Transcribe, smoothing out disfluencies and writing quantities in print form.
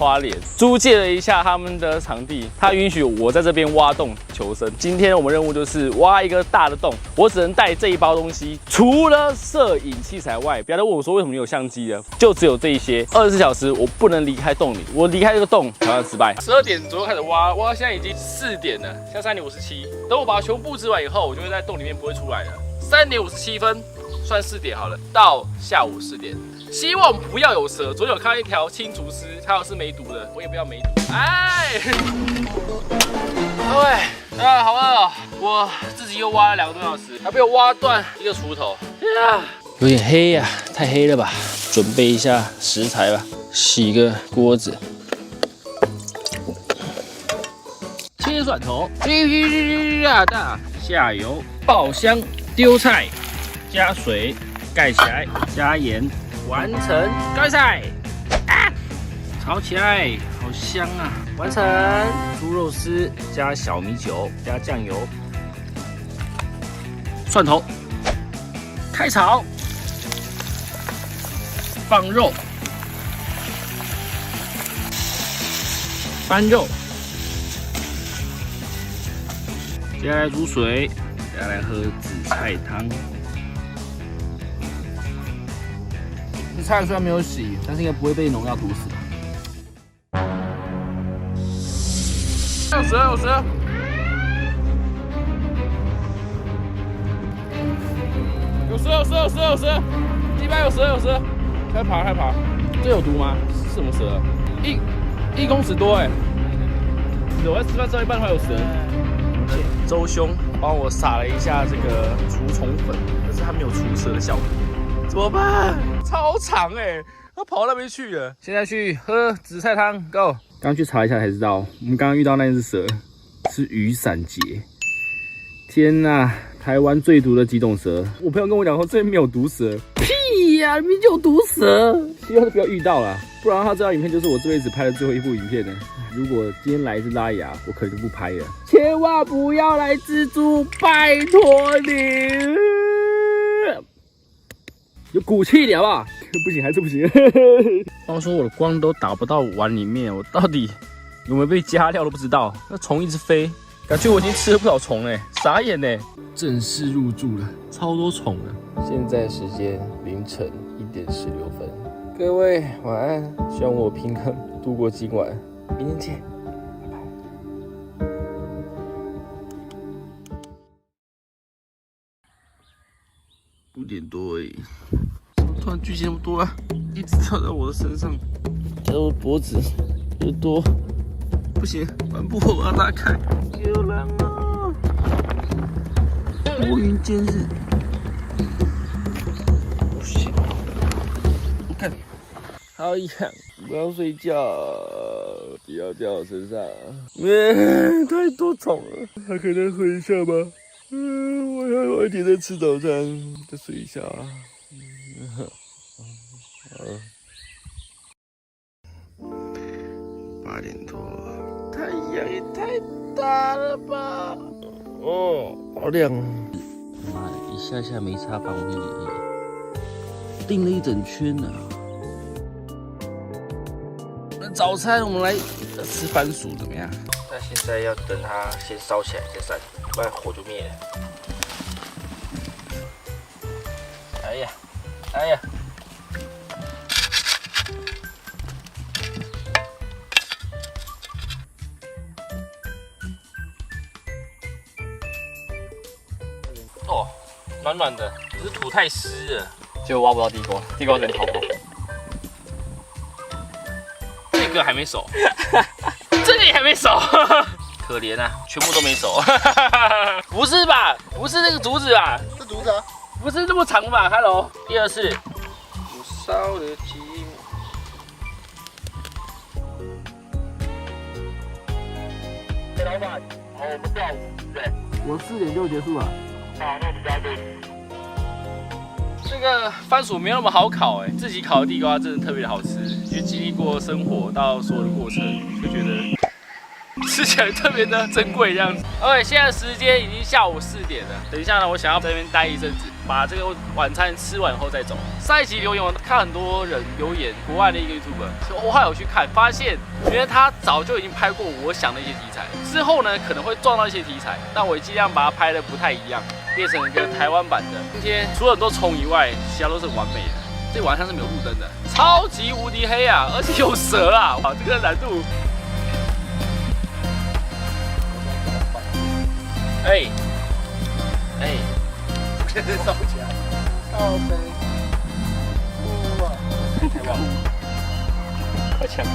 花莲，租借了一下他们的场地，他允许我在这边挖洞求生。今天我们任务就是挖一个大的洞，我只能带这一包东西，除了摄影器材外，不要再问我说为什么你有相机了，就只有这一些。24小时我不能离开洞里，我离开这个洞挑战失败。12点左右开始挖，挖到现在已经4点了，现在3点57。等我把它全部布置完以后，我就会在洞里面不会出来了。3点57分。 算4点好了，到下午10点，希望不要有蛇。昨天有看到一条青竹丝，还有是梅毒的，我也不要梅毒。哎，各位啊，好饿哦！我自己又挖了2个多小时，还被我挖断一个锄头。有点黑呀，太黑了吧？准备一下食材吧，洗个锅子，切蒜头，大下油，爆香，丢菜。 加水，盖起来，加盐，完成。盖菜，炒起来，好香啊！完成。猪肉丝加小米酒，加酱油，蒜头，开炒，放肉，翻肉，接下来煮水，接下来喝紫菜汤。 菜虽然没有洗，但是应该不会被农药毒死吧？有蛇，有蛇！有蛇，有蛇，有蛇，有蛇！地板有蛇，有蛇！快跑，快跑！这有毒吗？是什么蛇？1公尺多哎！我在吃饭吃到一半，还有蛇。周兄帮我撒了一下这个除虫粉，可是它没有除蛇的效果。 怎么办？超长哎，他跑到那边去了。现在去喝紫菜汤 ，Go！ 刚去查一下才知道，我们刚刚遇到那只蛇是雨伞节。天哪，台湾最毒的几种蛇。我朋友跟我讲说这边没有毒蛇，屁呀，明明就有毒蛇。希望不要遇到啦，不然他这条影片就是我这辈子拍的最后一部影片呢。如果今天来一只拉牙，我可能就不拍了。千万不要来蜘蛛，拜托你。 有骨气一点好不好？不行，还是不行。话说我的光都打不到碗里面，我到底有没有被加料都不知道。那虫一直飞，感觉我已经吃了不少虫哎，傻眼哎！正式入住了，超多虫了。现在时间凌晨1点16分，各位晚安，希望我平安度过今晚，明天见。 5点多而已，怎么突然聚集那么多啊？一直跳到我的身上，跳到我脖子、耳朵，不行，帆布我要拉开。有人啊！拨云见日，不行，我看好痒，不要睡觉，不要掉我身上，太多虫了，还可以再睡一下吗？ 我要晚点再吃早餐，再睡一下啊。8点多，太阳也太大了吧！哦，好亮！妈的，一下下没擦防护而已，订了一整圈呢。早餐我们来吃番薯怎么样？那现在要等它先烧起来再散，不然火就灭了。哎呀，哎呀！哦，暖暖的，只是土太湿了，结果挖不到地瓜，地瓜真的好多。这个还没熟，这个也还没熟。可怜啊，全部都没熟。不是吧？不是那个竹子吧？是竹子啊？不是这么长吧 ？Hello， 第二次，火烧的寂寞。老板，好，我们下午对。我4点就结束了。好，那我们加队。这个番薯没有那么好烤哎，自己烤的地瓜真的特别的好吃，因为经历过生活到所有的过程，就觉得吃起来特别的珍贵这样子。OK， 现在时间已经下午4点了，等一下呢，我想要在这边待一阵子，把这个晚餐吃完后再走。上一集留言我看很多人留言，国外的一个 YouTuber， 我后来有去看，发现原来他早就已经拍过我想的一些题材，之后呢可能会撞到一些题材，但我也尽量把它拍的不太一样，变成一个台湾版的。今天除了很多虫以外，其他都是完美的。这晚上是没有路灯的，超级无敌黑啊，而且有蛇啊！哇，这个难度。哎，现在烧起来，靠背，哇，太棒了，快抢！